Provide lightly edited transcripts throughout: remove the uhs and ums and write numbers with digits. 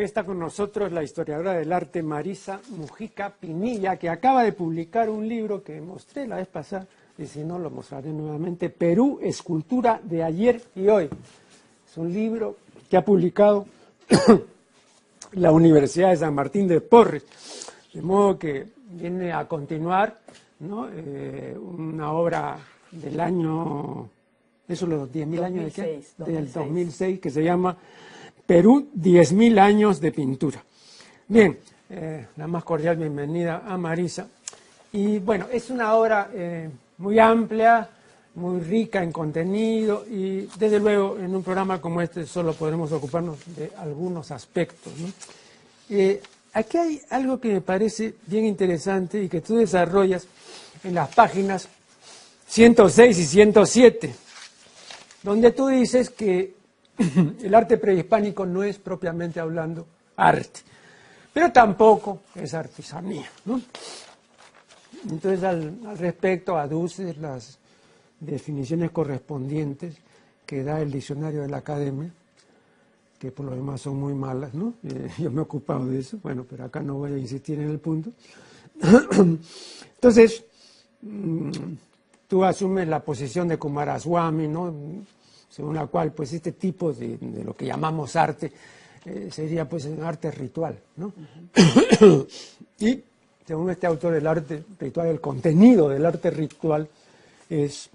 Hoy está con nosotros la historiadora del arte Marisa Mujica Pinilla, que acaba de publicar un libro que mostré la vez pasada, y si no lo mostraré nuevamente, Perú, escultura de ayer y hoy. Es un libro que ha publicado la Universidad de San Martín de Porres, de modo que viene a continuar, ¿no? Una obra del año, eso los 10.000 años de qué? 2006. Del 2006, que se llama Perú, 10.000 años de pintura. Bien, la más cordial bienvenida a Marisa. Y bueno, es una obra muy amplia, muy rica en contenido y desde luego en un programa como este solo podremos ocuparnos de algunos aspectos, ¿no? Aquí hay algo que me parece bien interesante y que tú desarrollas en las páginas 106 y 107, donde tú dices que el arte prehispánico no es propiamente hablando arte, pero tampoco es artesanía, ¿no? Entonces al respecto aduces las definiciones correspondientes que da el diccionario de la Academia, que por lo demás son muy malas, ¿no? Yo me he ocupado de eso, bueno, pero acá no voy a insistir en el punto. Entonces, tú asumes la posición de Coomaraswamy, ¿no? Según la cual pues este tipo de lo que llamamos arte sería pues un arte ritual, ¿no? Uh-huh. Y según este autor, el arte ritual, el contenido del arte ritual es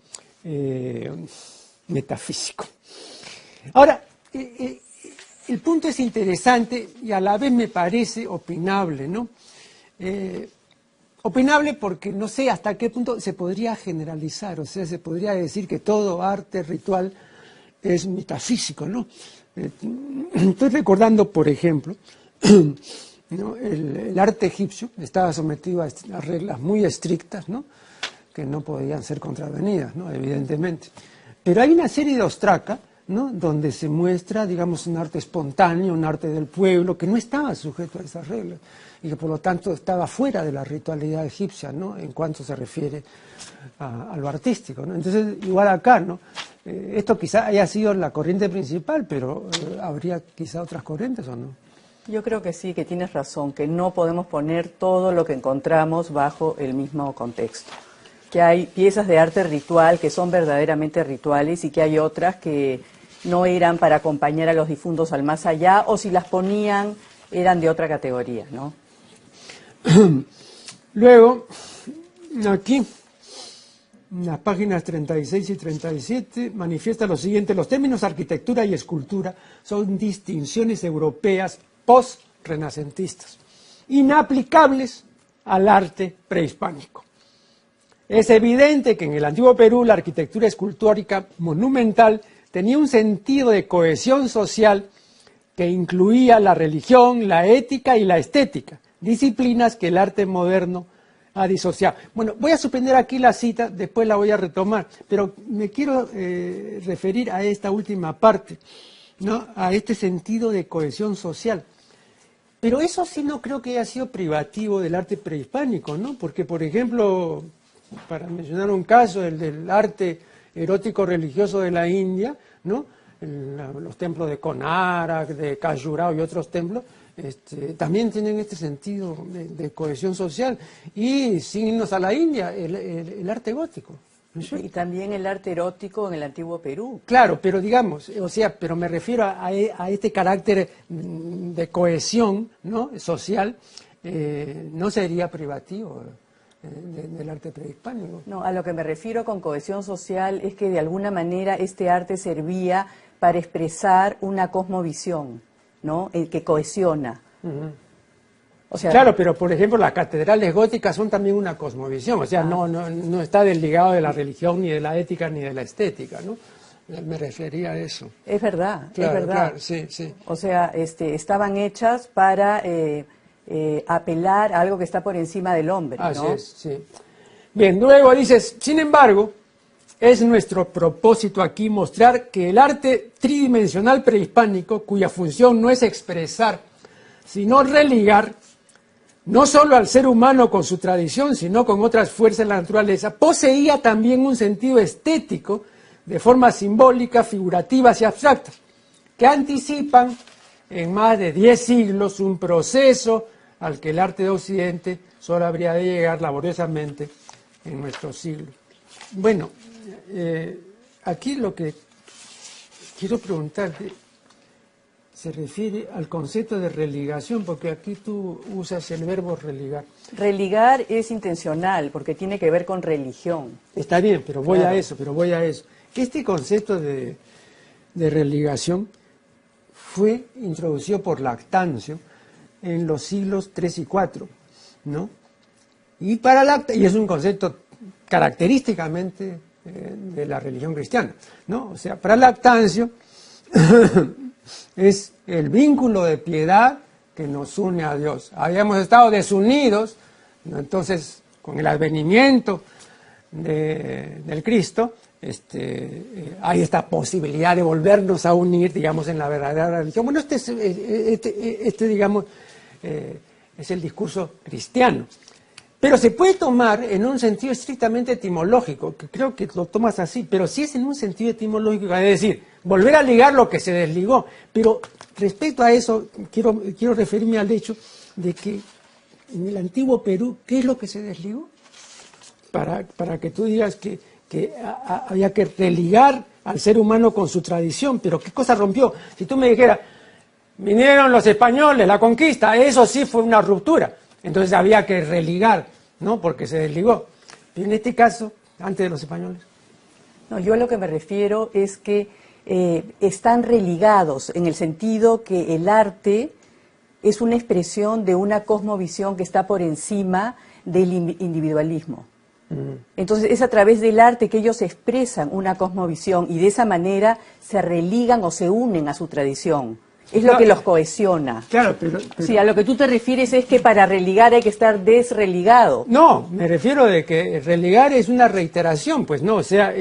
metafísico. Ahora, el punto es interesante y a la vez me parece opinable, ¿no? Opinable porque no sé hasta qué punto se podría generalizar, o sea, se podría decir que todo arte ritual es metafísico, ¿no? Estoy recordando, por ejemplo, ¿no? El arte egipcio estaba sometido a reglas muy estrictas, ¿no? Que no podían ser contravenidas, ¿no? Evidentemente. Pero hay una serie de ostraca, ¿no? Donde se muestra, digamos, un arte espontáneo, un arte del pueblo, que no estaba sujeto a esas reglas y que por lo tanto estaba fuera de la ritualidad egipcia, ¿no? En cuanto se refiere a lo artístico, ¿no? Entonces, igual acá, ¿no? Esto quizá haya sido la corriente principal, pero ¿habría quizá otras corrientes o no? Yo creo que sí, que tienes razón, que no podemos poner todo lo que encontramos bajo el mismo contexto. Que hay piezas de arte ritual que son verdaderamente rituales y que hay otras que no eran para acompañar a los difuntos al más allá, o si las ponían eran de otra categoría, ¿no? Luego, aquí, en las páginas 36 y 37, manifiesta lo siguiente: los términos arquitectura y escultura son distinciones europeas post-renacentistas, inaplicables al arte prehispánico. Es evidente que en el antiguo Perú la arquitectura escultórica monumental tenía un sentido de cohesión social que incluía la religión, la ética y la estética, disciplinas que el arte moderno ha disociado. Bueno, voy a suspender aquí la cita, después la voy a retomar, pero me quiero referir a esta última parte, ¿no? A este sentido de cohesión social. Pero eso sí no creo que haya sido privativo del arte prehispánico, ¿no? Porque, por ejemplo, para mencionar un caso, el del arte erótico religioso de la India, ¿no? Los templos de Konarak, de Khajuraho y otros templos, también tienen este sentido de cohesión social. Y sin irnos a la India, el arte gótico, ¿no es cierto? Y también el arte erótico en el antiguo Perú. Claro, pero digamos, o sea, pero me refiero a este carácter de cohesión, ¿no? Social, no sería privativo del arte prehispánico. No, a lo que me refiero con cohesión social es que de alguna manera este arte servía para expresar una cosmovisión, ¿no? Que cohesiona. Uh-huh. O sea, claro, pero por ejemplo las catedrales góticas son también una cosmovisión, o sea, no está desligado de la religión, ni de la ética, ni de la estética, ¿no? Me refería a eso. Es verdad, claro, es verdad. Claro, sí, sí. O sea, estaban hechas para apelar a algo que está por encima del hombre, ¿no? Así es, sí. Bien, luego dices, sin embargo, es nuestro propósito aquí mostrar que el arte tridimensional prehispánico, cuya función no es expresar, sino religar, no solo al ser humano con su tradición, sino con otras fuerzas de la naturaleza, poseía también un sentido estético de formas simbólicas, figurativas y abstractas, que anticipan en más de 10 siglos un proceso al que el arte de Occidente solo habría de llegar laboriosamente en nuestro siglo. Bueno, aquí lo que quiero preguntarte se refiere al concepto de religación, porque aquí tú usas el verbo religar. Religar es intencional, porque tiene que ver con religión. Está bien, pero voy Claro. a eso. Este concepto de religación fue introducido por Lactancio en los siglos III y IV, ¿no? Y es un concepto característicamente de la religión cristiana, ¿no? O sea, para Lactancio es el vínculo de piedad que nos une a Dios. Habíamos estado desunidos, ¿no? Entonces, con el advenimiento del Cristo, hay esta posibilidad de volvernos a unir, digamos, en la verdadera religión. Bueno, digamos, es el discurso cristiano. Pero se puede tomar en un sentido estrictamente etimológico, que creo que lo tomas así, pero sí es en un sentido etimológico, es decir, volver a ligar lo que se desligó. Pero respecto a eso, quiero referirme al hecho de que en el antiguo Perú, ¿qué es lo que se desligó? Para que tú digas que había que religar al ser humano con su tradición, pero ¿qué cosa rompió? Si tú me dijeras, vinieron los españoles, la conquista, eso sí fue una ruptura. Entonces había que religar, ¿no? Porque se desligó. Pero en este caso, antes de los españoles. No, yo a lo que me refiero es que están religados en el sentido que el arte es una expresión de una cosmovisión que está por encima del individualismo. Entonces es a través del arte que ellos expresan una cosmovisión y de esa manera se religan o se unen a su tradición. Es lo que los cohesiona. Claro, pero... Sí, a lo que tú te refieres es que para religar hay que estar desreligado. No, me refiero de que religar es una reiteración, pues no, o sea,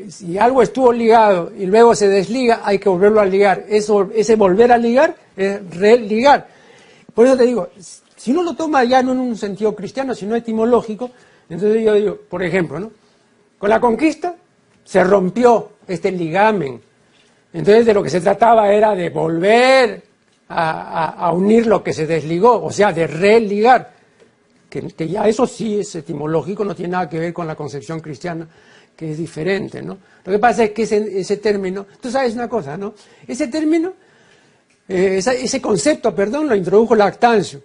si algo estuvo ligado y luego se desliga, hay que volverlo a ligar. Ese volver a ligar es religar. Por eso te digo, si uno lo toma ya no en un sentido cristiano, sino etimológico, entonces yo digo, por ejemplo, ¿no? Con la conquista se rompió este ligamen. Entonces de lo que se trataba era de volver a unir lo que se desligó, o sea, de religar, que ya eso sí es etimológico, no tiene nada que ver con la concepción cristiana, que es diferente, ¿no? Lo que pasa es que ese término, tú sabes una cosa, ¿no? Ese término, ese concepto, perdón, lo introdujo Lactancio,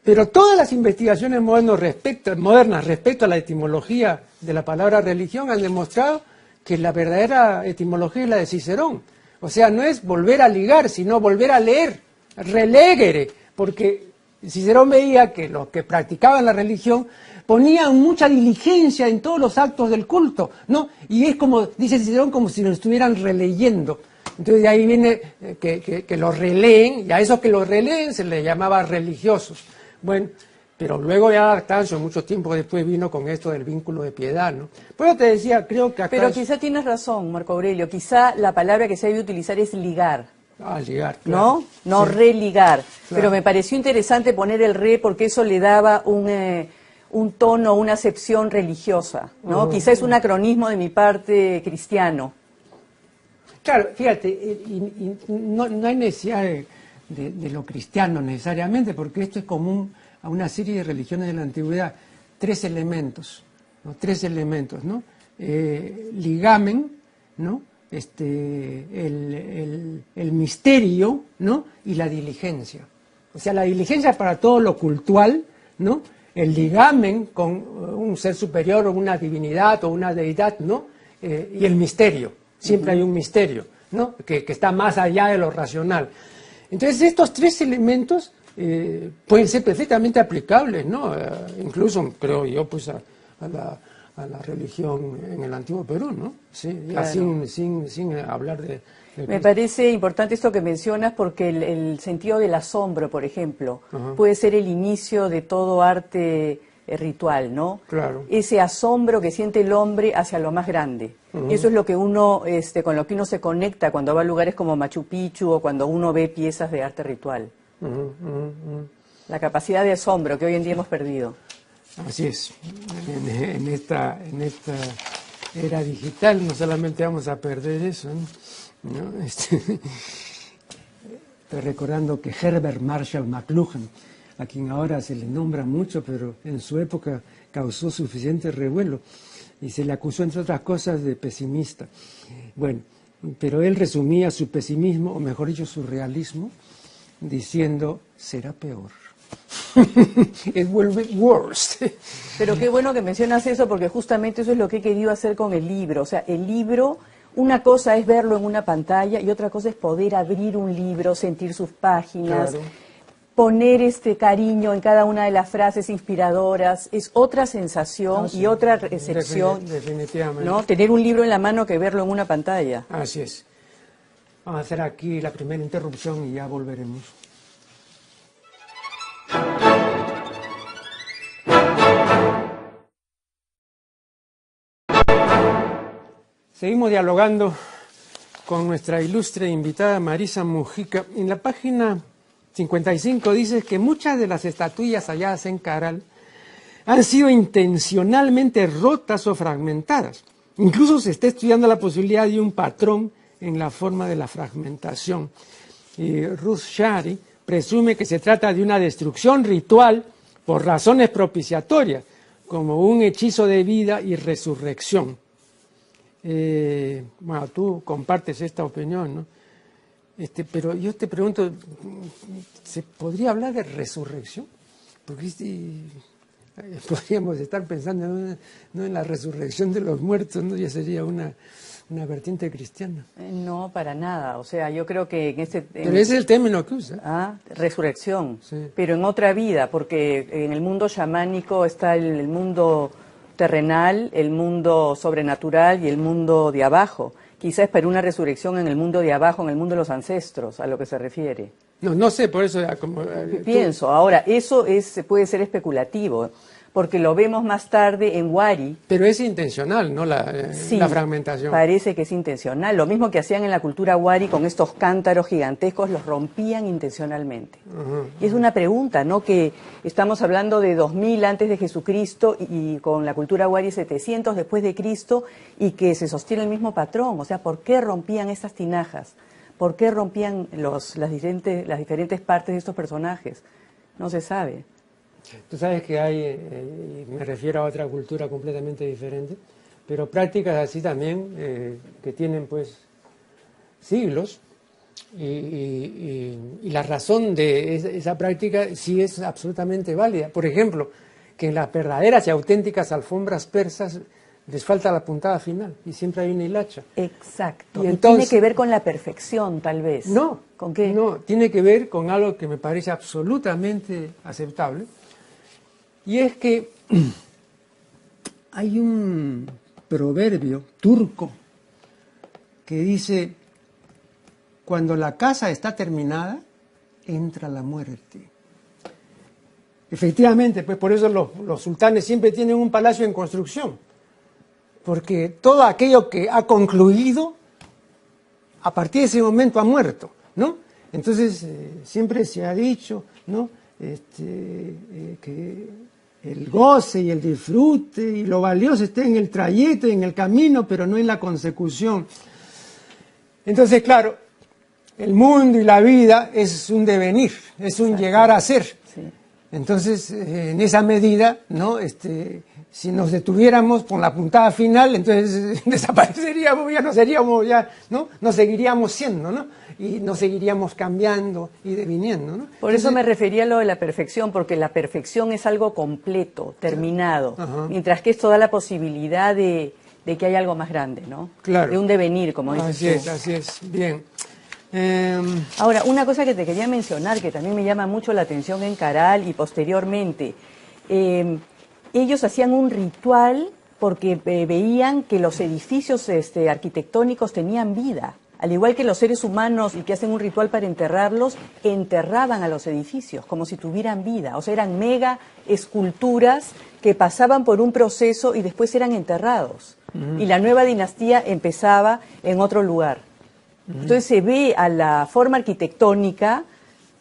pero todas las investigaciones modernas respecto a la etimología de la palabra religión han demostrado que la verdadera etimología es la de Cicerón. O sea, no es volver a ligar, sino volver a leer, relegere, porque Cicerón veía que los que practicaban la religión ponían mucha diligencia en todos los actos del culto, ¿no? Y es como, dice Cicerón, como si lo estuvieran releyendo. Entonces de ahí viene que lo releen, y a esos que lo releen se les llamaba religiosos. Bueno, pero luego ya Lactancio, mucho tiempo después, vino con esto del vínculo de piedad, ¿no? Por eso te decía, creo que acá... Pero quizá tienes razón, Marco Aurelio, quizá la palabra que se debe utilizar es ligar. Ligar, claro. ¿No? No sí. Religar. Claro. Pero me pareció interesante poner el re porque eso le daba un tono, una acepción religiosa, ¿no? Quizá es un acronismo de mi parte cristiano. Claro, fíjate, y no hay necesidad de lo cristiano necesariamente, porque esto es común a una serie de religiones de la antigüedad. Tres elementos, ¿no? Ligamen, ¿no? El misterio, ¿no? Y la diligencia. O sea, la diligencia para todo lo cultual, ¿no? El ligamen con un ser superior o una divinidad o una deidad, ¿no? Y el misterio. Siempre hay un misterio, ¿no? Que está más allá de lo racional. Entonces, estos tres elementos pueden ser perfectamente aplicables, ¿no? Incluso, creo yo, pues a la religión en el antiguo Perú, ¿no? Sí, claro. sin hablar de Me parece importante esto que mencionas porque el sentido del asombro, por ejemplo, puede ser el inicio de todo arte ritual, ¿no? Claro. Ese asombro que siente el hombre hacia lo más grande. Eso es lo que uno, con lo que uno se conecta cuando va a lugares como Machu Picchu o cuando uno ve piezas de arte ritual. La capacidad de asombro que hoy en día hemos perdido. Así es. En esta era digital no solamente vamos a perder eso, ¿no? Estoy recordando que Herbert Marshall McLuhan, a quien ahora se le nombra mucho, pero en su época causó suficiente revuelo y se le acusó, entre otras cosas, de pesimista. Bueno, pero él resumía su pesimismo, o mejor dicho, su realismo, diciendo, será peor. It will be worse. Pero qué bueno que mencionas eso, porque justamente eso es lo que he querido hacer con el libro. O sea, el libro, una cosa es verlo en una pantalla y otra cosa es poder abrir un libro, sentir sus páginas, Claro. poner este cariño en cada una de las frases inspiradoras. Es otra sensación y otra recepción, Definitivamente. ¿no? Tener un libro en la mano que verlo en una pantalla. Así es. Vamos a hacer aquí la primera interrupción y ya volveremos. Seguimos dialogando con nuestra ilustre invitada Marisa Mujica. En la página 55 dice que muchas de las estatuillas halladas en Caral han sido intencionalmente rotas o fragmentadas. Incluso se está estudiando la posibilidad de un patrón en la forma de la fragmentación. Y Ruth Shari presume que se trata de una destrucción ritual por razones propiciatorias, como un hechizo de vida y resurrección. Bueno, tú compartes esta opinión, ¿no? Pero yo te pregunto, ¿se podría hablar de resurrección? Porque podríamos estar pensando no en la resurrección de los muertos, ¿no? Ya sería una vertiente cristiana. No, para nada. O sea, yo creo que en este... Pero ese es el término que usa. Resurrección. Sí. Pero en otra vida, porque en el mundo chamánico está el mundo terrenal, el mundo sobrenatural y el mundo de abajo. Quizás para una resurrección en el mundo de abajo, en el mundo de los ancestros, a lo que se refiere. No sé, por eso... Pienso, ahora, eso puede ser especulativo, porque lo vemos más tarde en Wari. Pero es intencional, ¿no? Sí, la fragmentación. Parece que es intencional. Lo mismo que hacían en la cultura Wari con estos cántaros gigantescos, los rompían intencionalmente. Y es una pregunta, ¿no? Que estamos hablando de 2000 antes de Jesucristo y con la cultura Wari 700 después de Cristo y que se sostiene el mismo patrón. O sea, ¿por qué rompían estas tinajas? ¿Por qué rompían las diferentes partes de estos personajes? No se sabe. Tú sabes que hay, me refiero a otra cultura completamente diferente, pero prácticas así también, que tienen pues siglos, y la razón de esa práctica sí es absolutamente válida. Por ejemplo, que en las verdaderas y auténticas alfombras persas les falta la puntada final y siempre hay una hilacha. Exacto. Y Y entonces, tiene que ver con la perfección, tal vez. No. ¿Con qué? No, tiene que ver con algo que me parece absolutamente aceptable. Y es que hay un proverbio turco que dice, cuando la casa está terminada, entra la muerte. Efectivamente, pues por eso los sultanes siempre tienen un palacio en construcción, porque todo aquello que ha concluido, a partir de ese momento ha muerto, ¿no? Entonces, siempre se ha dicho, ¿no? Que el goce y el disfrute y lo valioso está en el trayecto y en el camino, pero no en la consecución. Entonces, claro, el mundo y la vida es un devenir, es un llegar a ser. Sí. Entonces, en esa medida, ¿no? Si nos detuviéramos con la puntada final, entonces desapareceríamos, ya no seríamos, ya, ¿no? Nos seguiríamos siendo, ¿no? Y nos seguiríamos cambiando y deviniendo, ¿no? Por eso me refería a lo de la perfección, porque la perfección es algo completo, terminado, mientras que esto da la posibilidad de que hay algo más grande, ¿no? Claro. De un devenir, como dices tú. Así es, bien. Ahora, una cosa que te quería mencionar, que también me llama mucho la atención en Caral y posteriormente, ellos hacían un ritual porque veían que los edificios arquitectónicos tenían vida. Al igual que los seres humanos y que hacen un ritual para enterrarlos, enterraban a los edificios como si tuvieran vida. O sea, eran mega esculturas que pasaban por un proceso y después eran enterrados. Y la nueva dinastía empezaba en otro lugar. Entonces se ve a la forma arquitectónica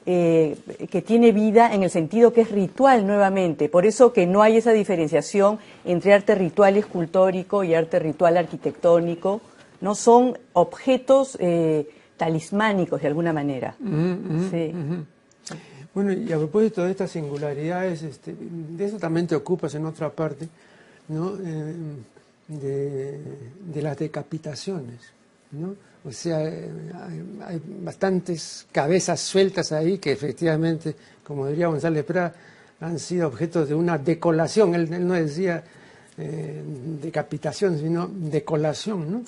que tiene vida en el sentido que es ritual nuevamente. Por eso que no hay esa diferenciación entre arte ritual escultórico y arte ritual arquitectónico. No son objetos talismánicos de alguna manera. Sí. Bueno, y a propósito de estas singularidades, de eso también te ocupas en otra parte, ¿no? De las decapitaciones, ¿no? O sea, hay bastantes cabezas sueltas ahí que efectivamente, como diría González Prada, han sido objeto de una decolación. Él no decía decapitación, sino decolación, ¿no?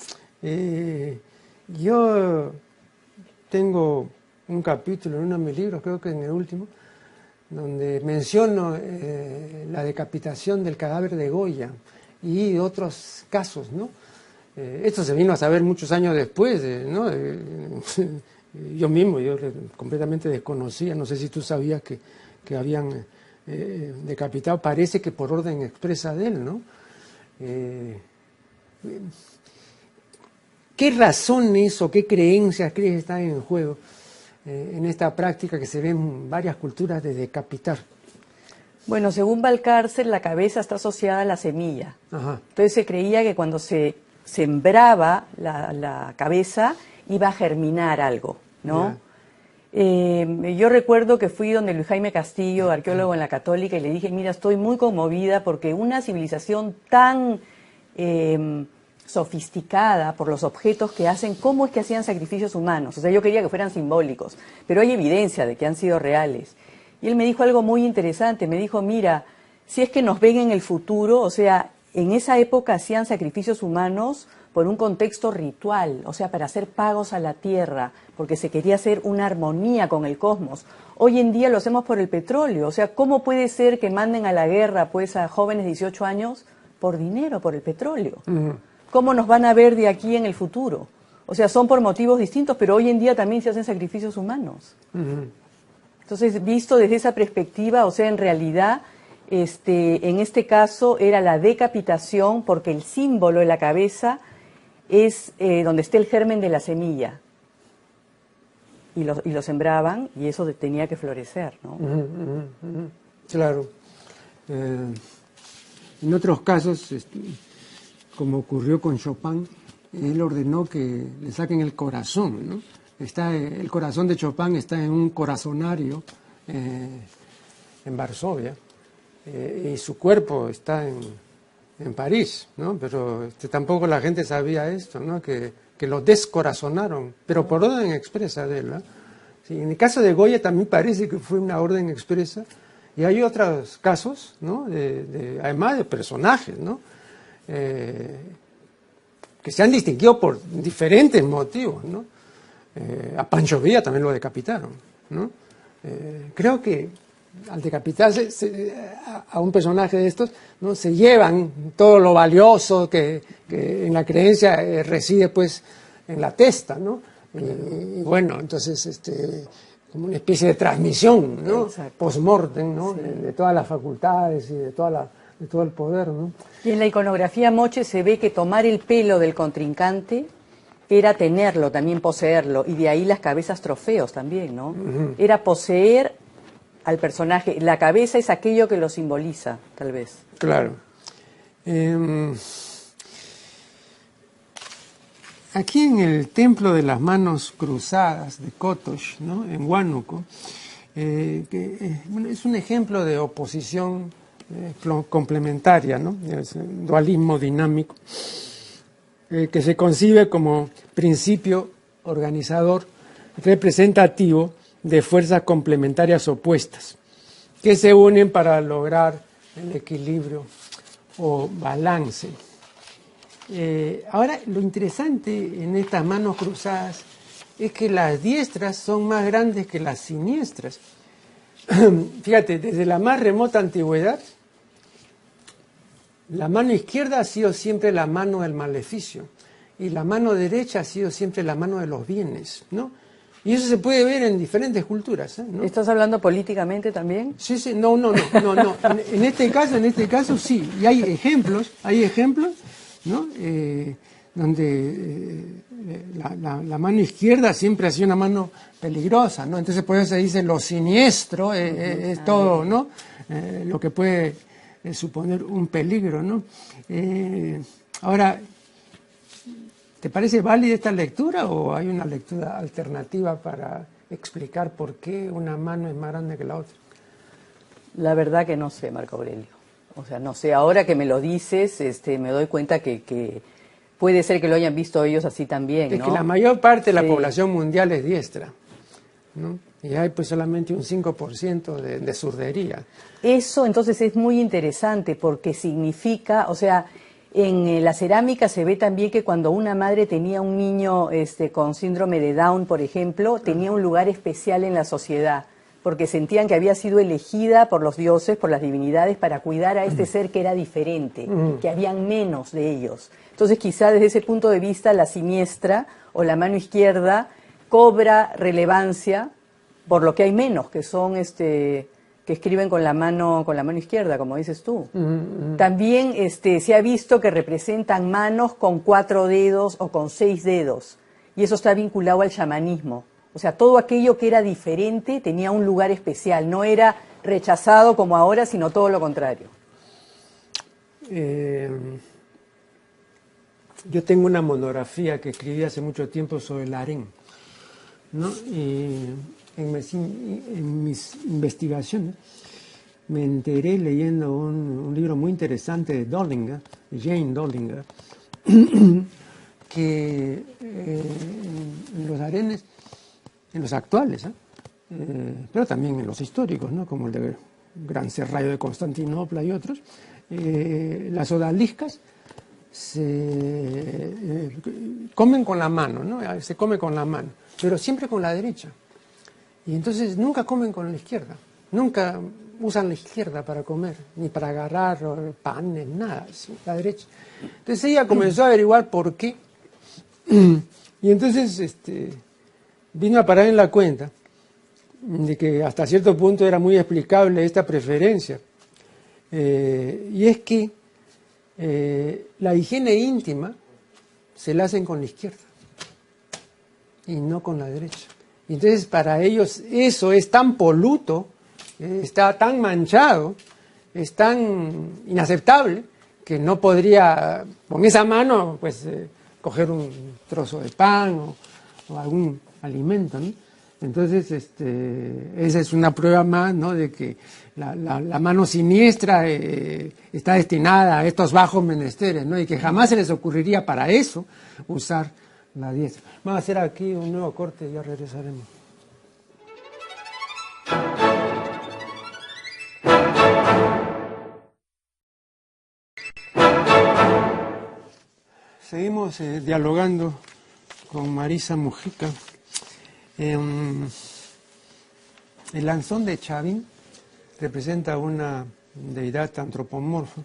Yo tengo un capítulo en uno de mis libros, creo que en el último, donde menciono la decapitación del cadáver de Goya y otros casos, ¿no? Esto se vino a saber muchos años después, ¿no? Yo mismo, completamente desconocía, no sé si tú sabías que habían decapitado, parece que por orden expresa de él, ¿no? ¿Qué razones o qué creencias crees que están en juego en esta práctica que se ve en varias culturas de decapitar? Bueno, según Valcárcel, la cabeza está asociada a la semilla. Ajá. Entonces se creía que cuando se sembraba la cabeza iba a germinar algo, ¿no? Yo recuerdo que fui donde Luis Jaime Castillo, arqueólogo en la Católica, y le dije, mira, estoy muy conmovida porque una civilización tan sofisticada por los objetos que hacen, ¿cómo es que hacían sacrificios humanos? O sea, yo quería que fueran simbólicos, pero hay evidencia de que han sido reales. Y él me dijo algo muy interesante, me dijo, mira, si es que nos ven en el futuro, o sea, en esa época hacían sacrificios humanos por un contexto ritual, o sea, para hacer pagos a la tierra, porque se quería hacer una armonía con el cosmos. Hoy en día lo hacemos por el petróleo, o sea, ¿cómo puede ser que manden a la guerra pues a jóvenes de 18 años por dinero, por el petróleo? ¿Cómo nos van a ver de aquí en el futuro? O sea, son por motivos distintos, pero hoy en día también se hacen sacrificios humanos. Entonces, visto desde esa perspectiva, o sea, en realidad, en este caso era la decapitación, porque el símbolo de la cabeza es donde está el germen de la semilla. Y lo sembraban, y eso tenía que florecer, ¿no? Claro. En otros casos, como ocurrió con Chopin, él ordenó que le saquen el corazón, ¿no? El corazón de Chopin está en un corazonario en Varsovia, y su cuerpo está en París, ¿no? Pero tampoco la gente sabía esto, ¿no? Que lo descorazonaron, pero por orden expresa de él, ¿no? Sí, en el caso de Goya también parece que fue una orden expresa, y hay otros casos, ¿no? Además de personajes, ¿no? Que se han distinguido por diferentes motivos, ¿no? A Pancho Villa también lo decapitaron, ¿no? Creo que al decapitarse a un personaje de estos, ¿no? Se llevan todo lo valioso que en la creencia reside pues en la testa, ¿no? Y bueno, entonces como una especie de transmisión, ¿no? Post-mortem, ¿no? Sí. De todas las facultades y de todo el poder, ¿no? Y en la iconografía moche se ve que tomar el pelo del contrincante era tenerlo, también poseerlo, y de ahí las cabezas trofeos también, ¿no? Era poseer al personaje. La cabeza es aquello que lo simboliza, tal vez. Claro. Aquí en el Templo de las Manos Cruzadas de Kotosh, ¿no? En Huánuco, es un ejemplo de oposición complementaria, ¿no? Es un dualismo dinámico que se concibe como principio organizador representativo de fuerzas complementarias opuestas que se unen para lograr el equilibrio o balance. Ahora, lo interesante en estas manos cruzadas es que las diestras son más grandes que las siniestras. Fíjate, desde la más remota antigüedad, la mano izquierda ha sido siempre la mano del maleficio y la mano derecha ha sido siempre la mano de los bienes, ¿no? Y eso se puede ver en diferentes culturas, ¿no? ¿Estás hablando políticamente también? Sí, sí, no. En este caso sí. Y hay ejemplos, ¿no? Donde la mano izquierda siempre ha sido una mano peligrosa, ¿no? Entonces por eso se dice lo siniestro es todo, ¿no? Lo que puede suponer un peligro, ¿no? Ahora, ¿Te parece válida esta lectura o hay una lectura alternativa para explicar por qué una mano es más grande que la otra? La verdad que no sé, Marco Aurelio. O sea, no sé, ahora que me lo dices, me doy cuenta que puede ser que lo hayan visto ellos así también, Es ¿no? que la mayor parte de la Sí. población mundial es diestra, ¿no? Y hay pues solamente un 5% de zurdería. Eso entonces es muy interesante porque significa, o sea, en la cerámica se ve también que cuando una madre tenía un niño con síndrome de Down, por ejemplo, tenía un lugar especial en la sociedad, porque sentían que había sido elegida por los dioses, por las divinidades, para cuidar a este ser que era diferente, que habían menos de ellos. Entonces quizá desde ese punto de vista la siniestra o la mano izquierda cobra relevancia por lo que hay menos, que son que escriben con la mano izquierda, como dices tú. También se ha visto que representan manos con 4 dedos o con 6 dedos, y eso está vinculado al chamanismo. O sea, todo aquello que era diferente tenía un lugar especial, no era rechazado como ahora, sino todo lo contrario. Yo tengo una monografía que escribí hace mucho tiempo sobre el harén, ¿no? Y en mis investigaciones me enteré leyendo un libro muy interesante de Dollinger, de Jane Dollinger, que en los harenes, en los actuales, pero también en los históricos, ¿no? Como el de Gran Serrallo de Constantinopla y otros, las odaliscas se comen con la mano, ¿no? Se come con la mano, pero siempre con la derecha. Y entonces nunca comen con la izquierda, nunca usan la izquierda para comer, ni para agarrar panes, nada, la derecha. Entonces ella comenzó a averiguar por qué, y entonces vino a parar en la cuenta de que hasta cierto punto era muy explicable esta preferencia, y es que la higiene íntima se la hacen con la izquierda y no con la derecha. Y entonces para ellos eso es tan poluto, está tan manchado, es tan inaceptable que no podría con esa mano pues coger un trozo de pan o algún alimento, ¿no? Entonces esa es una prueba más, ¿no? De que la mano siniestra está destinada a estos bajos menesteres, ¿no? Y que jamás se les ocurriría para eso usar la diestra. Vamos a hacer aquí un nuevo corte y ya regresaremos. Seguimos dialogando con Marisa Mujica. El lanzón de Chavín representa una deidad antropomorfa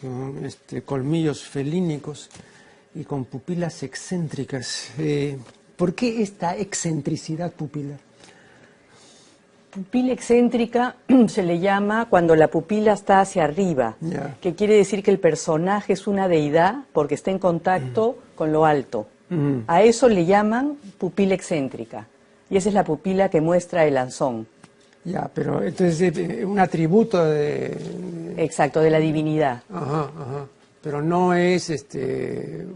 con colmillos felínicos y con pupilas excéntricas. ¿Por qué esta excentricidad pupilar? Pupila excéntrica se le llama cuando la pupila está hacia arriba, que quiere decir que el personaje es una deidad porque está en contacto con lo alto. A eso le llaman pupila excéntrica, y esa es la pupila que muestra el lanzón. Ya, pero entonces es un atributo de... Exacto, de la divinidad. Ajá. Pero no es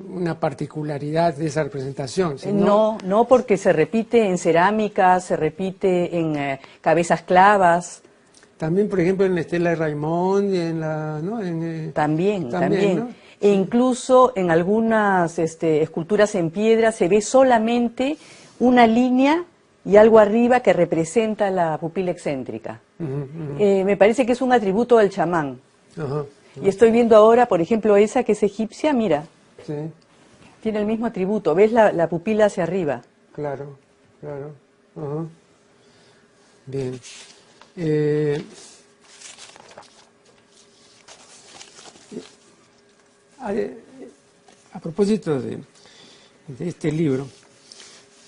una particularidad de esa representación. Sino... No, porque se repite en cerámica, se repite en cabezas clavas. También, por ejemplo, en la estela de Raimond y en la... ¿no? También. ¿no? E incluso en algunas esculturas en piedra se ve solamente una línea y algo arriba que representa la pupila excéntrica. Me parece que es un atributo del chamán. Ajá. Y estoy viendo ahora, por ejemplo, esa que es egipcia, mira. Sí. Tiene el mismo atributo. ¿Ves la pupila hacia arriba? Claro. Ajá. Bien. A propósito de este libro,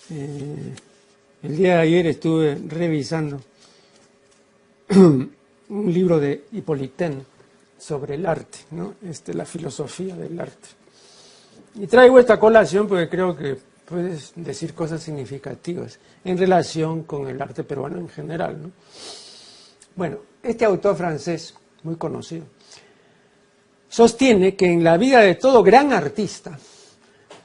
el día de ayer estuve revisando un libro de Hippolyte sobre el arte, ¿no? La filosofía del arte. Y traigo esta colación porque creo que puedes decir cosas significativas en relación con el arte peruano en general, ¿no? Bueno, este autor francés, muy conocido, sostiene que en la vida de todo gran artista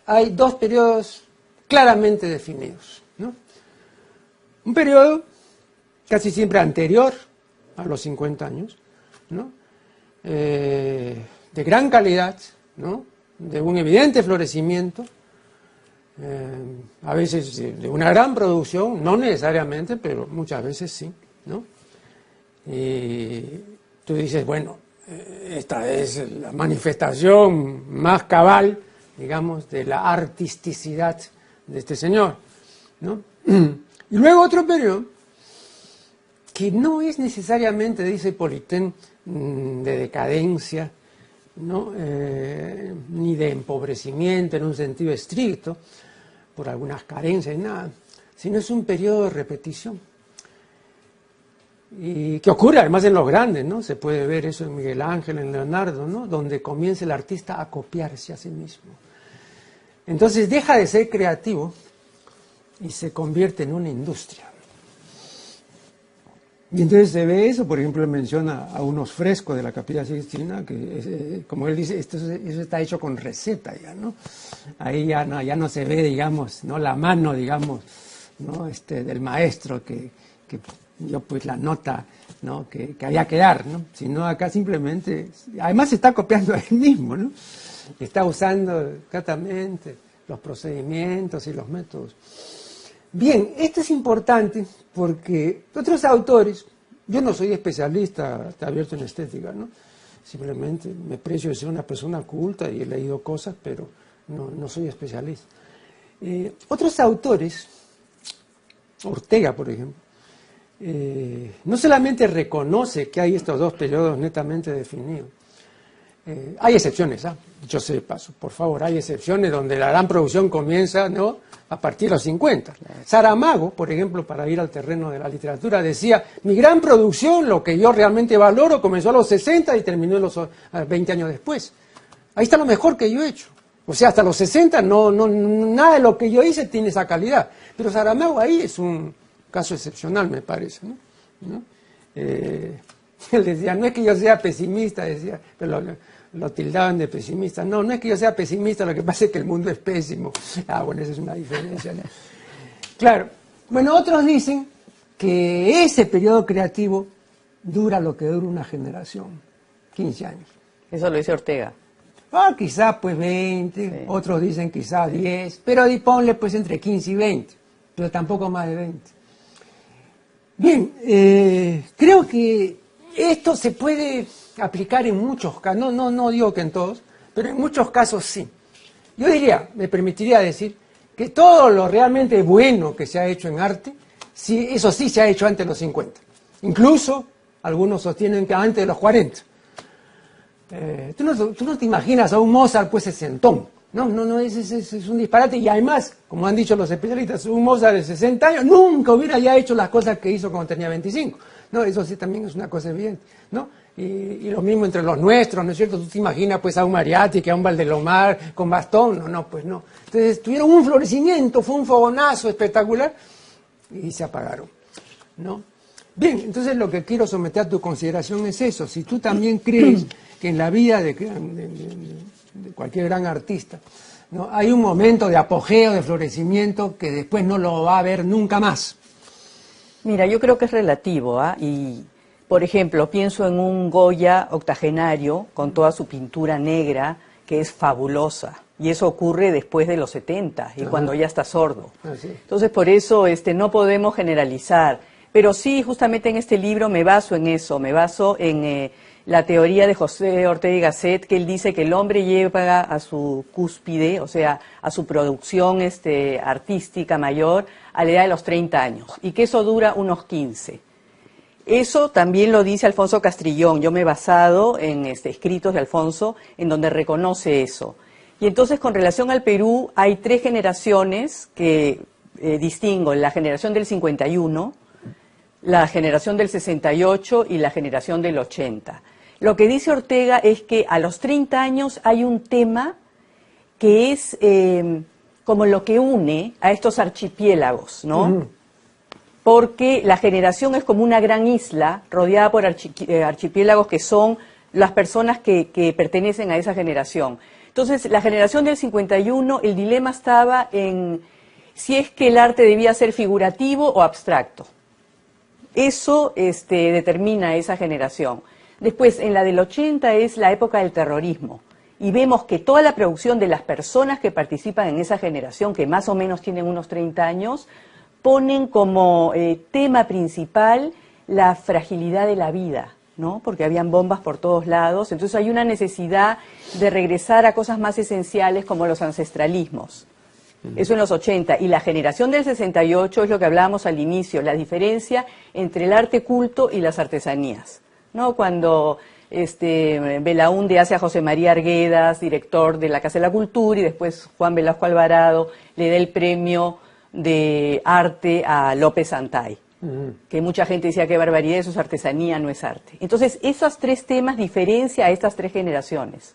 hay dos periodos claramente definidos, ¿no? Un periodo casi siempre anterior a los 50 años, ¿no? De gran calidad, ¿no? De un evidente florecimiento, a veces de una gran producción, no necesariamente, pero muchas veces sí, ¿no? Y tú dices, bueno, esta es la manifestación más cabal, digamos, de la artisticidad de este señor, ¿no? Y luego otro periodo, que no es necesariamente, dice Politén, de decadencia, ¿no? Ni de empobrecimiento en un sentido estricto, por algunas carencias y nada, sino es un periodo de repetición. Y que ocurre además en los grandes, ¿no? Se puede ver eso en Miguel Ángel, en Leonardo, ¿no? Donde comienza el artista a copiarse a sí mismo. Entonces deja de ser creativo y se convierte en una industria. Y entonces se ve eso, por ejemplo, él menciona a unos frescos de la Capilla Sixtina, que como él dice, eso está hecho con receta ya, ¿no? Ahí ya no se ve, digamos, ¿no? La mano, digamos, ¿no? Del maestro que yo pues la nota, ¿no? que había que dar, ¿no? Sino acá simplemente, además se está copiando a él mismo, ¿no? Está usando exactamente los procedimientos y los métodos. Bien, esto es importante porque otros autores, yo no soy especialista, está abierto en estética, ¿no? Simplemente me precio de ser una persona culta y he leído cosas, pero no soy especialista. Otros autores, Ortega, por ejemplo, no solamente reconoce que hay estos dos periodos netamente definidos, hay excepciones, dicho sea de paso, por favor, hay excepciones donde la gran producción comienza, ¿no?, a partir de los 50. Saramago, por ejemplo, para ir al terreno de la literatura, decía, mi gran producción, lo que yo realmente valoro, comenzó a los 60 y terminó a 20 años después. Ahí está lo mejor que yo he hecho. O sea, hasta los 60 nada de lo que yo hice tiene esa calidad. Pero Saramago ahí es un caso excepcional, me parece, ¿no? Él decía, no es que yo sea pesimista, decía, pero lo tildaban de pesimista. No es que yo sea pesimista, lo que pasa es que el mundo es pésimo. Bueno, esa es una diferencia, ¿no? Claro. Bueno, otros dicen que ese periodo creativo dura lo que dura una generación, 15 años. Eso lo dice Ortega. Quizás pues 20, sí. Otros dicen quizás 10, pero ponle pues entre 15 y 20, pero tampoco más de 20. Bien, creo que esto se puede aplicar en muchos casos, no digo que en todos, pero en muchos casos sí. Yo diría, me permitiría decir, que todo lo realmente bueno que se ha hecho en arte, sí, eso sí se ha hecho antes de los 50. Incluso, algunos sostienen que antes de los 40. Tú no te imaginas a un Mozart pues sesentón. No, es un disparate. Y además, como han dicho los especialistas, un Mozart de 60 años nunca hubiera ya hecho las cosas que hizo cuando tenía 25. No, eso sí también es una cosa evidente, ¿no? Y lo mismo entre los nuestros, ¿no es cierto? Tú te imaginas pues a un Mariátegui, a un Valdelomar con bastón, pues no. Entonces tuvieron un florecimiento, fue un fogonazo espectacular y se apagaron, ¿no? Bien, entonces lo que quiero someter a tu consideración es eso. Si tú también crees que en la vida de cualquier gran artista, ¿no?, hay un momento de apogeo, de florecimiento que después no lo va a ver nunca más. Mira, yo creo que es relativo, y por ejemplo, pienso en un Goya octogenario con toda su pintura negra, que es fabulosa, y eso ocurre después de los 70, y cuando ya está sordo. Entonces, por eso no podemos generalizar, pero sí, justamente en este libro me baso en eso, me baso en la teoría de José Ortega y Gasset, que él dice que el hombre llega a su cúspide, o sea, a su producción artística mayor, a la edad de los 30 años, y que eso dura unos 15. Eso también lo dice Alfonso Castrillón. Yo me he basado en escritos de Alfonso en donde reconoce eso. Y entonces, con relación al Perú, hay 3 generaciones que distingo: la generación del 51, la generación del 68 y la generación del 80. Lo que dice Ortega es que a los 30 años hay un tema que es como lo que une a estos archipiélagos, ¿no? Porque la generación es como una gran isla rodeada por archipiélagos que son las personas que pertenecen a esa generación. Entonces, la generación del 51, el dilema estaba en si es que el arte debía ser figurativo o abstracto. Eso determina esa generación. Después, en la del 80 es la época del terrorismo. Y vemos que toda la producción de las personas que participan en esa generación, que más o menos tienen unos 30 años, ponen como tema principal la fragilidad de la vida, ¿no? Porque habían bombas por todos lados. Entonces hay una necesidad de regresar a cosas más esenciales como los ancestralismos. Eso en los 80. Y la generación del 68 es lo que hablábamos al inicio, la diferencia entre el arte culto y las artesanías, ¿no? Cuando Belaúnde hace a José María Arguedas, director de la Casa de la Cultura, y después Juan Velasco Alvarado le da el premio de arte a López Santay, que mucha gente decía qué barbaridad, eso es artesanía, no es arte. Entonces, esos tres temas diferencian a estas tres generaciones.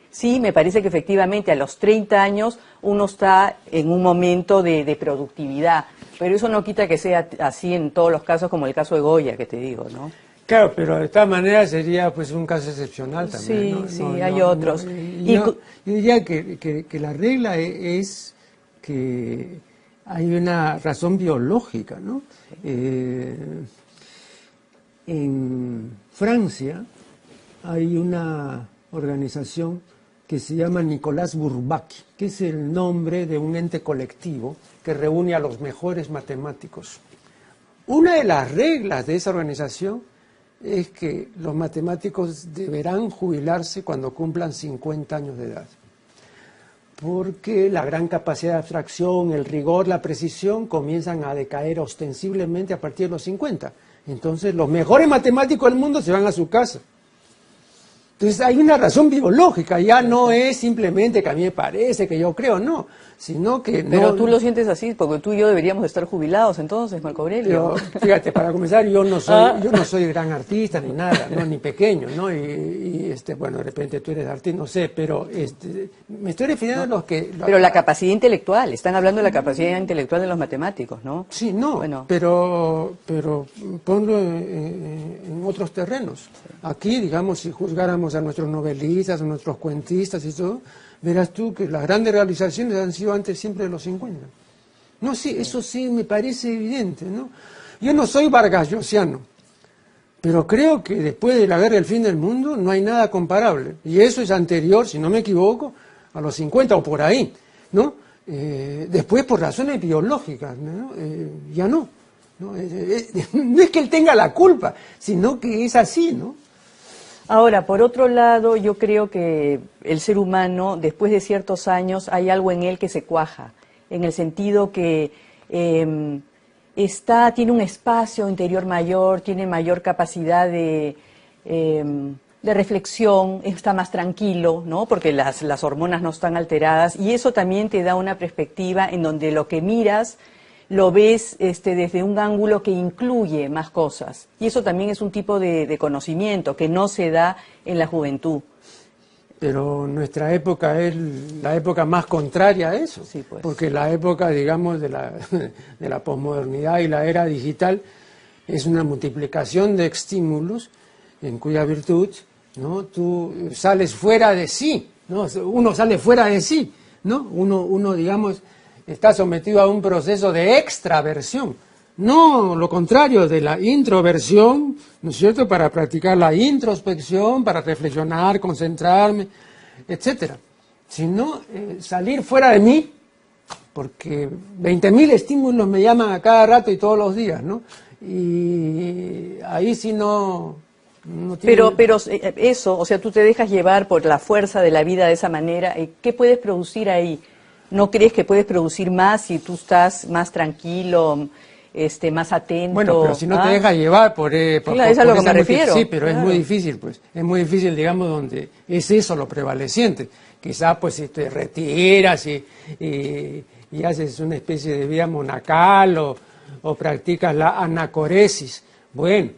Sí, me parece que efectivamente a los 30 años uno está en un momento de productividad, pero eso no quita que sea así en todos los casos, como el caso de Goya, que te digo, ¿no? Claro, pero de todas maneras sería pues un caso excepcional también. Sí, ¿no? sí, No, hay no, otros. Yo diría que la regla es que hay una razón biológica, ¿no? En Francia hay una organización que se llama Nicolas Bourbaki, que es el nombre de un ente colectivo que reúne a los mejores matemáticos. Una de las reglas de esa organización es que los matemáticos deberán jubilarse cuando cumplan 50 años de edad, porque la gran capacidad de abstracción, el rigor, la precisión comienzan a decaer ostensiblemente a partir de los 50. Entonces los mejores matemáticos del mundo se van a su casa. Entonces hay una razón biológica, ya no es simplemente que a mí me parece, que yo creo, no, sino que no... Pero tú lo sientes así, porque tú y yo deberíamos estar jubilados entonces, Marco Aurelio. Pero, fíjate, para comenzar, yo no soy gran artista ni nada, no, ni pequeño, ¿no? Bueno, de repente tú eres artista, no sé, pero me estoy refiriendo a los que... Pero la capacidad intelectual, están hablando de la capacidad intelectual de los matemáticos, ¿no? Sí, no, bueno. pero ponlo en otros terrenos. Aquí, digamos, si juzgáramos a nuestros novelistas, a nuestros cuentistas y todo, verás tú que las grandes realizaciones han sido antes siempre de los 50. No, sí, eso sí me parece evidente, ¿no? Yo no soy vargasllosiano, pero creo que después de la guerra del fin del mundo no hay nada comparable. Y eso es anterior, si no me equivoco, a los 50 o por ahí, ¿no? Después por razones biológicas, ¿no? Ya no. No es que él tenga la culpa, sino que es así, ¿no? Ahora, por otro lado, yo creo que el ser humano, después de ciertos años, hay algo en él que se cuaja, en el sentido que tiene un espacio interior mayor, tiene mayor capacidad de reflexión, está más tranquilo, ¿no? Porque las hormonas no están alteradas, y eso también te da una perspectiva en donde lo que miras lo ves desde un ángulo que incluye más cosas. Y eso también es un tipo de conocimiento que no se da en la juventud. Pero nuestra época es la época más contraria a eso. Sí, pues. Porque la época, digamos, de la posmodernidad y la era digital es una multiplicación de estímulos en cuya virtud, ¿no? Tú sales fuera de sí, ¿no? Uno sale fuera de sí, ¿no? Uno digamos, está sometido a un proceso de extraversión, no lo contrario de la introversión, ¿no es cierto?, para practicar la introspección, para reflexionar, concentrarme, etcétera, sino salir fuera de mí, porque 20.000 estímulos me llaman a cada rato y todos los días, ¿no? Y ahí sí no tiene... Pero eso, o sea, tú te dejas llevar por la fuerza de la vida de esa manera, ¿qué puedes producir ahí? ¿No crees que puedes producir más si tú estás más tranquilo, más atento? Bueno, pero si no te dejas llevar por claro, es a lo que me refiero. Sí, pero claro. Es muy difícil, pues. Es muy difícil, digamos, donde es eso lo prevaleciente. Quizás, pues, si te retiras y haces una especie de vida monacal o practicas la anacoresis. Bueno,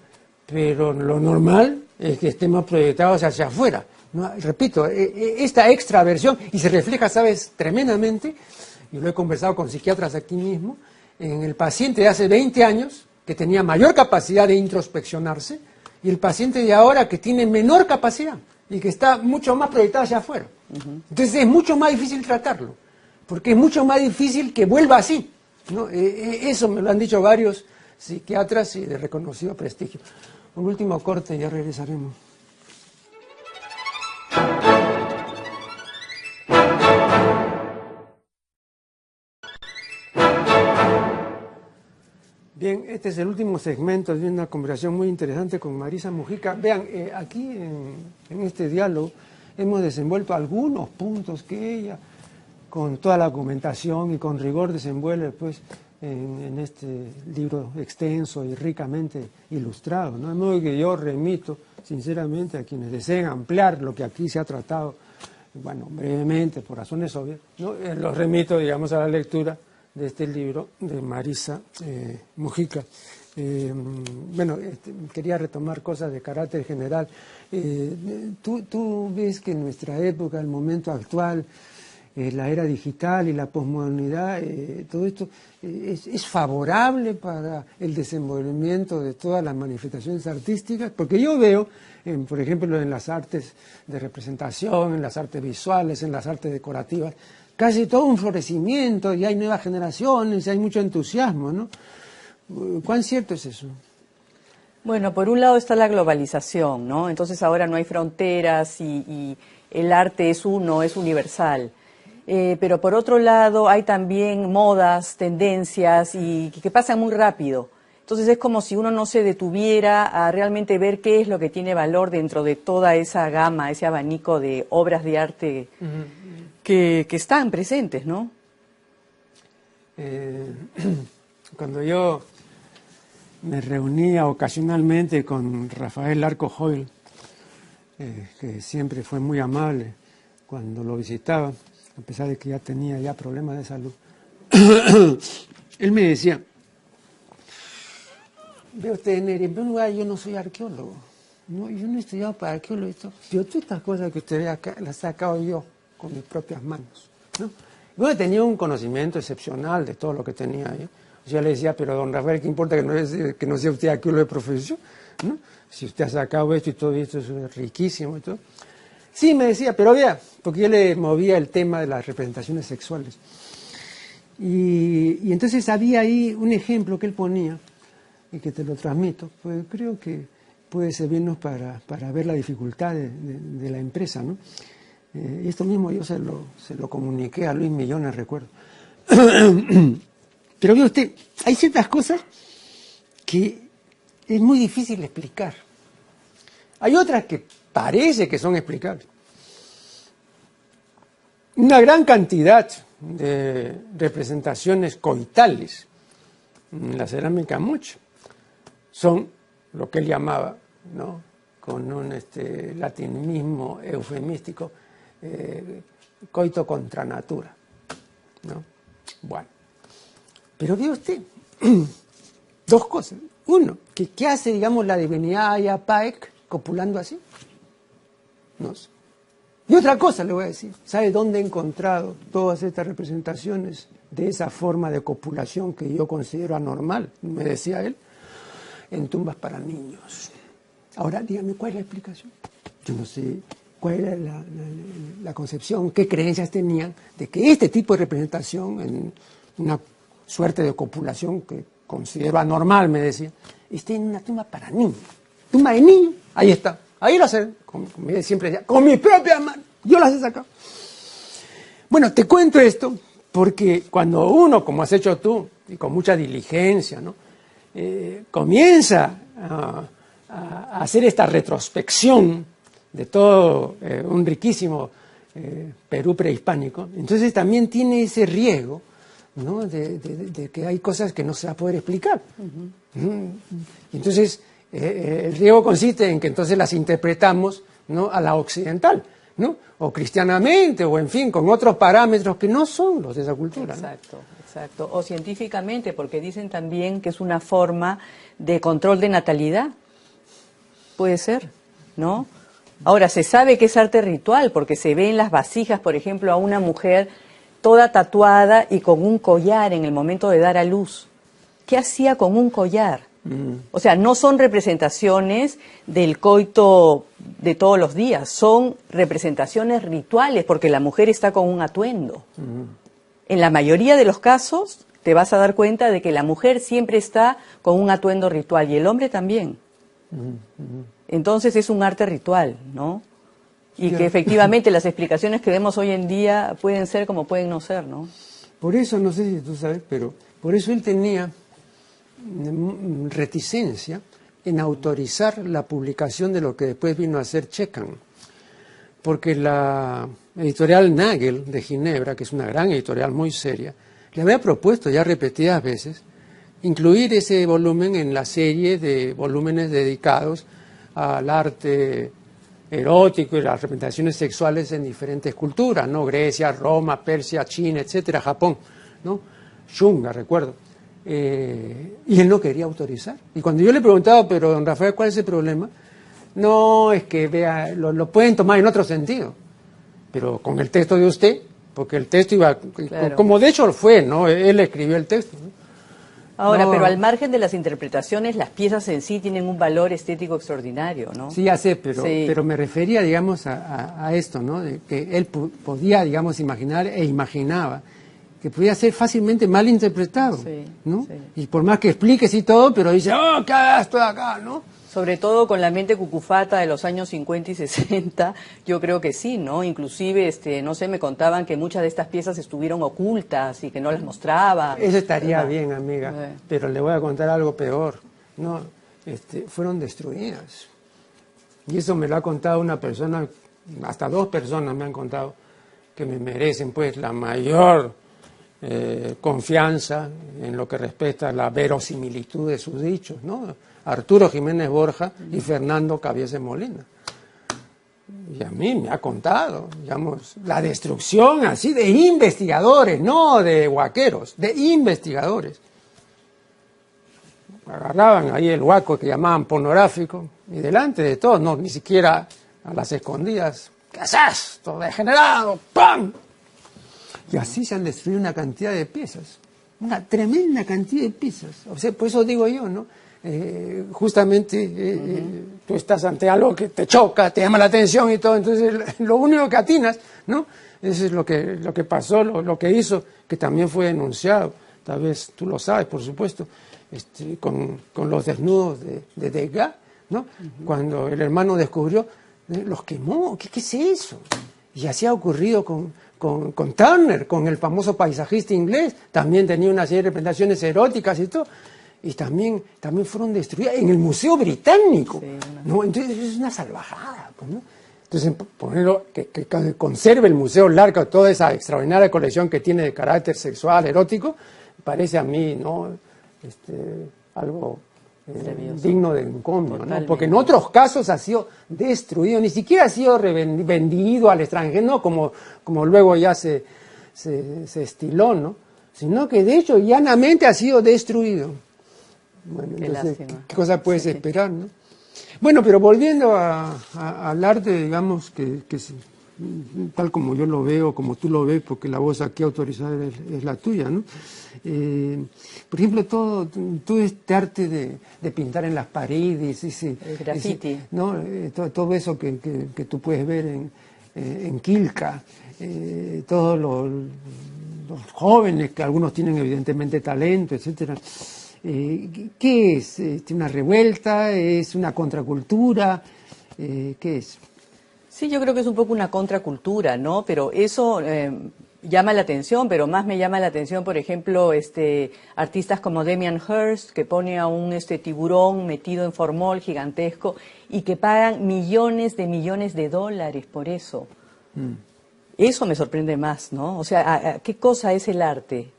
pero lo normal es que estemos proyectados hacia afuera. No, repito, esta extraversión, y se refleja, ¿sabes?, tremendamente, y lo he conversado con psiquiatras aquí mismo, en el paciente de hace 20 años, que tenía mayor capacidad de introspeccionarse, y el paciente de ahora que tiene menor capacidad, y que está mucho más proyectado hacia afuera. Entonces es mucho más difícil tratarlo, porque es mucho más difícil que vuelva así, ¿no? Eso me lo han dicho varios psiquiatras y de reconocido prestigio. Un último corte y ya regresaremos. Bien, este es el último segmento de una conversación muy interesante con Marisa Mujica. Vean, aquí en este diálogo hemos desenvuelto algunos puntos que ella, con toda la argumentación y con rigor, desenvuelve pues, en este libro extenso y ricamente ilustrado, ¿no? De modo que yo remito sinceramente a quienes deseen ampliar lo que aquí se ha tratado, bueno, brevemente, por razones obvias, ¿no? Los remito, digamos, a la lectura de este libro de Marisa Mujica. Bueno, quería retomar cosas de carácter general. Tú ves que en nuestra época, el momento actual, la era digital y la posmodernidad, todo esto es favorable para el desenvolvimiento de todas las manifestaciones artísticas, porque yo veo, por ejemplo, en las artes de representación, en las artes visuales, en las artes decorativas, casi todo un florecimiento, y hay nuevas generaciones, y hay mucho entusiasmo, ¿no? ¿Cuán cierto es eso? Bueno, por un lado está la globalización, ¿no? Entonces ahora no hay fronteras y el arte es uno, es universal. Pero por otro lado hay también modas, tendencias y que pasan muy rápido. Entonces es como si uno no se detuviera a realmente ver qué es lo que tiene valor dentro de toda esa gama, ese abanico de obras de arte que están presentes, ¿no? Cuando yo me reunía ocasionalmente con Rafael Larco Hoyle, que siempre fue muy amable cuando lo visitaba, a pesar de que ya tenía ya problemas de salud, él me decía: veo usted, Neri, en primer lugar yo no soy arqueólogo, no, yo no he estudiado para arqueólogo, yo todas estas cosas que usted ve acá las he sacado yo con mis propias manos, ¿no? Yo tenía un conocimiento excepcional de todo lo que tenía ahí. Yo le decía: pero don Rafael, ¿qué importa que no sea usted arqueólogo de profesión, ¿no? Si usted ha sacado esto y todo esto es riquísimo y todo. Sí, me decía, pero vea, porque yo le movía el tema de las representaciones sexuales. Y entonces había ahí un ejemplo que él ponía, y que te lo transmito, pues creo que puede servirnos para ver la dificultad de la empresa, ¿no? Esto mismo yo se lo comuniqué a Luis Millones, recuerdo. Pero ve usted, hay ciertas cosas que es muy difícil explicar. Hay otras que parece que son explicables. Una gran cantidad de representaciones coitales en la cerámica mucho son lo que él llamaba, ¿no?, con un latinismo eufemístico, coito contra natura, ¿no? Bueno, pero ve usted dos cosas. Uno, ¿qué hace, digamos, la divinidad Ayapaec copulando así? No sé. Y otra cosa le voy a decir, ¿sabe dónde he encontrado todas estas representaciones de esa forma de copulación que yo considero anormal? Me decía él, en tumbas para niños. Ahora, dígame, ¿cuál es la explicación? Yo no sé cuál era la concepción, qué creencias tenían de que este tipo de representación, en una suerte de copulación que considero anormal, me decía, esté en una tumba para niños. Tumba de niños, ahí está. Ahí lo hacen, como siempre decía, con mis propias manos. Yo las he sacado. Bueno, te cuento esto porque cuando uno, como has hecho tú, y con mucha diligencia, ¿no?, comienza a hacer esta retrospección de todo un riquísimo Perú prehispánico, entonces también tiene ese riesgo, ¿no?, de que hay cosas que no se va a poder explicar. Entonces, el riesgo consiste en que entonces las interpretamos, ¿no?, a la occidental, ¿no?, o cristianamente, o en fin, con otros parámetros que no son los de esa cultura, ¿no? Exacto, exacto. O científicamente, porque dicen también que es una forma de control de natalidad. Puede ser, ¿no? Ahora, se sabe que es arte ritual, porque se ve en las vasijas, por ejemplo, a una mujer toda tatuada y con un collar en el momento de dar a luz. ¿Qué hacía con un collar? O sea, no son representaciones del coito de todos los días, son representaciones rituales, porque la mujer está con un atuendo. En la mayoría de los casos te vas a dar cuenta de que la mujer siempre está con un atuendo ritual y el hombre también. Entonces es un arte ritual, ¿no? Y que efectivamente las explicaciones que vemos hoy en día pueden ser como pueden no ser, ¿no? Por eso, no sé si tú sabes, pero por eso él tenía reticencia en autorizar la publicación de lo que después vino a ser Checan. Porque la editorial Nagel de Ginebra, que es una gran editorial muy seria, le había propuesto ya repetidas veces incluir ese volumen en la serie de volúmenes dedicados al arte erótico y las representaciones sexuales en diferentes culturas, ¿no? Grecia, Roma, Persia, China, etcétera, Japón, ¿no? Shunga, recuerdo. Y él no quería autorizar. Y cuando yo le preguntaba, pero don Rafael, ¿cuál es el problema? No, es que vea, lo pueden tomar en otro sentido, pero con el texto de usted, porque el texto iba, claro, como de hecho fue, ¿no? Él escribió el texto, ¿no? Ahora, pero al margen de las interpretaciones, las piezas en sí tienen un valor estético extraordinario, ¿no? Sí, ya sé, pero me refería, digamos, a esto, ¿no? De que él podía, digamos, imaginar e imaginaba que podía ser fácilmente mal interpretado, ¿no? Y por más que expliques y todo, pero dice, oh, ¿qué hagas esto de acá, no? Sobre todo con la mente cucufata de los años 50 y 60, yo creo que sí, ¿no? Inclusive, no sé, me contaban que muchas de estas piezas estuvieron ocultas y que no las mostraba. Eso estaría bien, amiga, pero le voy a contar algo peor, ¿no? Fueron destruidas. Y eso me lo ha contado una persona, hasta dos personas me han contado, que me merecen, pues, la mayor confianza en lo que respecta a la verosimilitud de sus dichos, ¿no? Arturo Jiménez Borja y Fernando Cabiese Molina. Y a mí me ha contado, digamos, la destrucción así de investigadores, no de huaqueros, de investigadores. Agarraban ahí el huaco que llamaban pornográfico y delante de todos, no, ni siquiera a las escondidas, ¿qué haces? Todo degenerado, ¡pam! Y así se han destruido una cantidad de piezas, una tremenda cantidad de piezas. O sea, por eso digo yo, ¿no? Justamente tú estás ante algo que te choca, te llama la atención y todo, entonces lo único que atinas, ¿no? Eso es lo que pasó, lo que hizo, que también fue denunciado, tal vez tú lo sabes, por supuesto, con los desnudos de Degas, ¿no? Cuando el hermano descubrió, los quemó, ¿qué es eso? Y así ha ocurrido con Turner, con el famoso paisajista inglés, también tenía una serie de representaciones eróticas y todo, y también fueron destruidas en el Museo Británico, ¿no? Entonces es una salvajada, pues, ¿no? Entonces ponerlo, que conserve el Museo Larca toda esa extraordinaria colección que tiene de carácter sexual, erótico, parece a mí, ¿no? Algo digno de encomio, ¿no? Porque en otros casos ha sido destruido, ni siquiera ha sido vendido al extranjero, ¿no? Como luego ya se estiló, ¿no? Sino que de hecho llanamente ha sido destruido. Bueno, entonces, ¿qué cosa puedes esperar, no? Bueno, pero volviendo al arte, digamos, que tal como yo lo veo, como tú lo ves, porque la voz aquí autorizada es la tuya, ¿no? Por ejemplo, todo este arte de pintar en las paredes, el graffiti, ¿no? Todo eso que tú puedes ver en Quilca, todos los jóvenes, que algunos tienen evidentemente talento, etcétera. ¿Qué es? ¿Una revuelta? ¿Es una contracultura? ¿Qué es? Sí, yo creo que es un poco una contracultura, ¿no? Pero eso llama la atención, pero más me llama la atención, por ejemplo, artistas como Damien Hirst, que pone a un tiburón metido en formol gigantesco y que pagan millones de dólares por eso. Eso me sorprende más, ¿no? O sea, ¿qué cosa es el arte?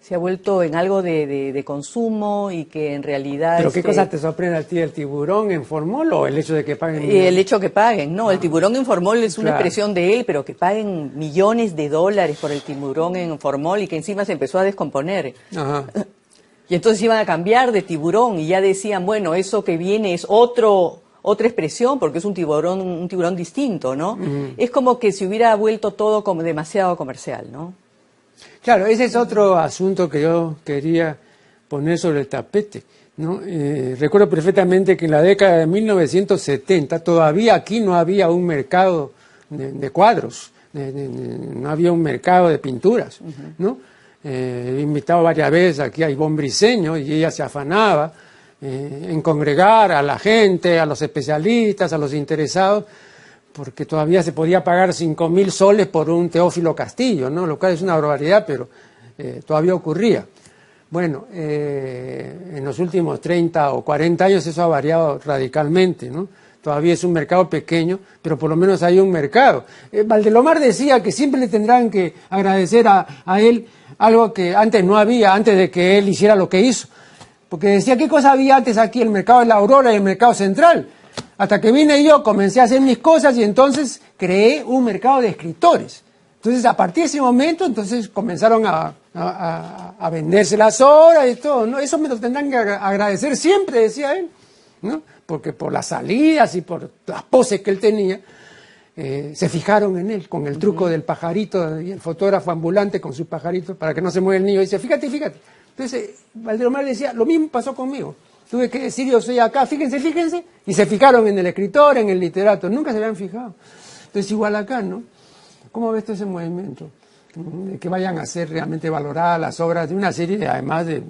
Se ha vuelto en algo de consumo y que en realidad... ¿Pero qué cosa te sorprende a ti, el tiburón en formol o el hecho de que paguen? El hecho que paguen, no, el tiburón en formol es una expresión de él, pero que paguen millones de dólares por el tiburón en formol y que encima se empezó a descomponer. Ajá. Y entonces iban a cambiar de tiburón y ya decían, bueno, eso que viene es otra expresión porque es un tiburón distinto, ¿no? Es como que se hubiera vuelto todo como demasiado comercial, ¿no? Claro, ese es otro asunto que yo quería poner sobre el tapete, ¿no? Recuerdo perfectamente que en la década de 1970 todavía aquí no había un mercado de cuadros, no había un mercado de pinturas, ¿no? He invitado varias veces aquí a Ivonne Briceño y ella se afanaba en congregar a la gente, a los especialistas, a los interesados, porque todavía se podía pagar 5.000 soles por un Teófilo Castillo, ¿no? Lo cual es una barbaridad, pero todavía ocurría. Bueno, en los últimos 30 o 40 años eso ha variado radicalmente, ¿no? Todavía es un mercado pequeño, pero por lo menos hay un mercado. Valdelomar decía que siempre le tendrán que agradecer a él algo que antes no había, antes de que él hiciera lo que hizo. Porque decía, ¿qué cosa había antes aquí? El mercado de la Aurora y el mercado central. Hasta que vine yo, comencé a hacer mis cosas y entonces creé un mercado de escritores. Entonces, a partir de ese momento, entonces comenzaron a venderse las obras y todo, ¿no? Eso me lo tendrán que agradecer siempre, decía él, ¿no? Porque por las salidas y por las poses que él tenía, se fijaron en él, con el truco del pajarito y el fotógrafo ambulante con su pajarito para que no se mueva el niño. Y dice, fíjate, fíjate. Entonces, Valdelomar decía, lo mismo pasó conmigo. Tuve que decir, yo soy acá, fíjense, fíjense. Y se fijaron en el escritor, en el literato. Nunca se habían fijado. Entonces, igual acá, ¿no? ¿Cómo ves todo ese movimiento? De que vayan a ser realmente valoradas las obras de una serie, además de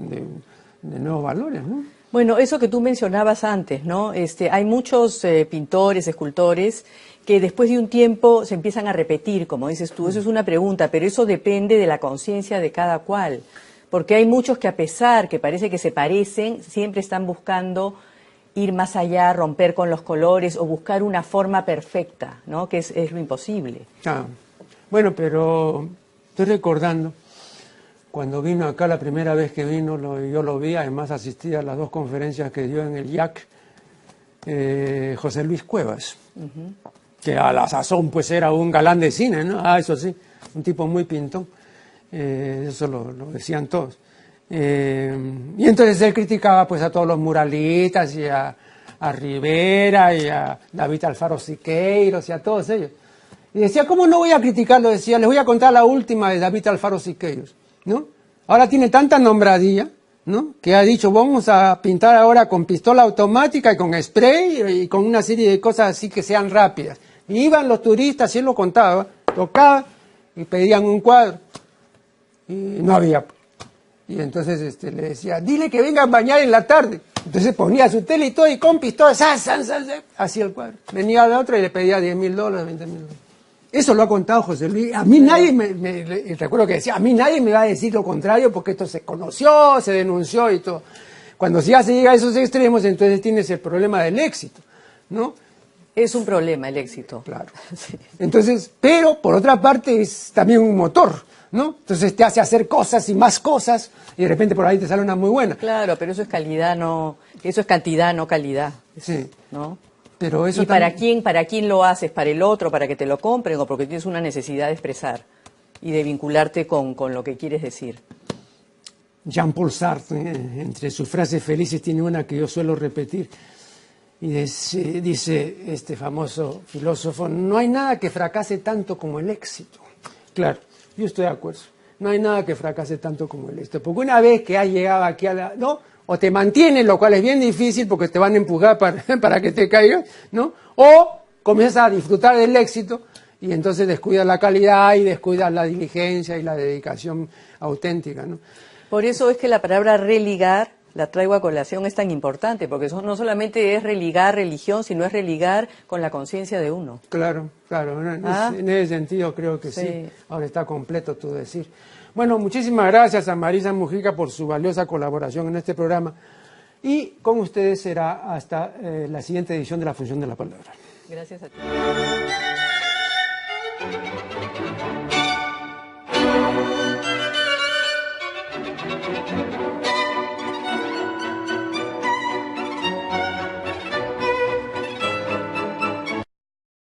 nuevos valores, ¿no? Bueno, eso que tú mencionabas antes, ¿no? Hay muchos pintores, escultores, que después de un tiempo se empiezan a repetir, como dices tú. Eso es una pregunta, pero eso depende de la conciencia de cada cual. Porque hay muchos que, a pesar que parece que se parecen, siempre están buscando ir más allá, romper con los colores o buscar una forma perfecta, ¿no? Que es lo imposible. Bueno, pero estoy recordando, cuando vino acá la primera vez que vino, yo lo vi, además asistí a las 2 conferencias que dio en el IAC, José Luis Cuevas, que a la sazón pues era un galán de cine, ¿no? Eso sí, un tipo muy pintón, eso lo decían todos. Y entonces él criticaba pues a todos los muralistas y a Rivera y a David Alfaro Siqueiros y a todos ellos. Y decía, ¿cómo no voy a criticarlo? Decía, les voy a contar la última de David Alfaro Siqueiros, ¿no? Ahora tiene tanta nombradía, ¿no? Que ha dicho, vamos a pintar ahora con pistola automática y con spray y con una serie de cosas así que sean rápidas. Y iban los turistas, y él lo contaba, tocaba y pedían un cuadro. Y no había. Y entonces le decía, dile que venga a bañar en la tarde. Entonces ponía su tele y todo, y con pistola, hacía el cuadro. Venía la otra y le pedía $10.000, $20.000. Eso lo ha contado José Luis. A mí nadie recuerdo que decía, a mí nadie me va a decir lo contrario porque esto se conoció, se denunció y todo. Cuando ya se llega a esos extremos, entonces tienes el problema del éxito, ¿no? Es un problema el éxito. Claro. Sí. Entonces, pero por otra parte es también un motor, ¿no? Entonces te hace hacer cosas y más cosas y de repente por ahí te sale una muy buena. Claro, pero eso es calidad, no, eso es cantidad, no calidad. Sí. ¿No? Pero eso ¿Y también... para quién lo haces? ¿Para el otro? ¿Para que te lo compren? ¿O porque tienes una necesidad de expresar y de vincularte con lo que quieres decir? Jean-Paul Sartre, entre sus frases felices, tiene una que yo suelo repetir. Y dice este famoso filósofo, no hay nada que fracase tanto como el éxito. Claro, yo estoy de acuerdo. No hay nada que fracase tanto como el éxito. Porque una vez que has llegado aquí ¿no? O te mantienen, lo cual es bien difícil porque te van a empujar para que te caigas, ¿no? O comienzas a disfrutar del éxito y entonces descuidas la calidad y descuidas la diligencia y la dedicación auténtica, ¿no? Por eso es que la palabra religar, la traigo a colación, es tan importante, porque eso no solamente es religar religión, sino es religar con la conciencia de uno. Claro, claro, en ese sentido creo que sí. Ahora está completo tu decir. Bueno, muchísimas gracias a Marisa Mujica por su valiosa colaboración en este programa y con ustedes será hasta la siguiente edición de La Función de la Palabra. Gracias a ti.